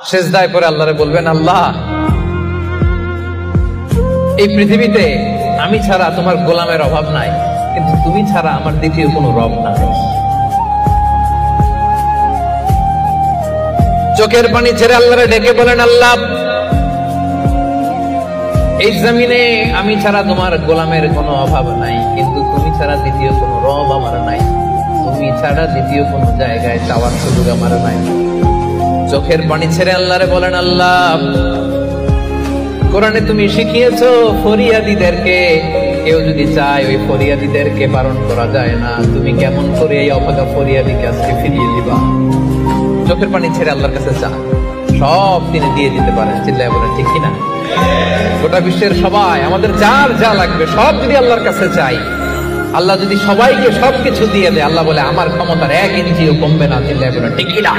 সেজদায় পরে আল্লাহরে বলবেন, আল্লাহ এই পৃথিবীতে আমি ছাড়া তোমার গোলামের অভাব নাই, কিন্তু তুমি ছাড়া আমার দ্বিতীয় কোনো রব নাই। চোখের পানি ছেড়ে আল্লাহরে ডেকে বলেন, আল্লাহ এই জমিনে আমি ছাড়া তোমার গোলামের কোনো অভাব নাই, কিন্তু তুমি ছাড়া দ্বিতীয় কোনো রব আমার নাই, তুমি ছাড়া দ্বিতীয় কোনো জায়গায় চাওয়ার সুযোগ আমার নাই। চোখের পানি ছেড়ে আল্লাহরে বলেন, আল্লাহ কোরআনে তুমি শিখিয়েছো ফরিয়াদীদেরকে কেউ যদি চায় ওই ফরিয়াদীদেরকে বারণ করা যায় না, তুমি কেমন করে এই অভাগা ফরিয়াদীকে আজকে ফিরিয়ে দিবা। চোখের পানি ছেড়ে আল্লাহর কাছে চা, সব তিনি দিয়ে দিতে পারেন। চিল্লায় বলেন ঠিক কিনা? গোটা বিশ্বের সবাই আমাদের যার যা লাগবে সব যদি আল্লাহর কাছে চাই, আল্লাহ যদি সবাইকে সবকিছু দিয়ে দেয়, আল্লাহ বলে আমার ক্ষমতার 1 ইঞ্চিও কমবে না। চিল্লায় বলেন ঠিক কিনা?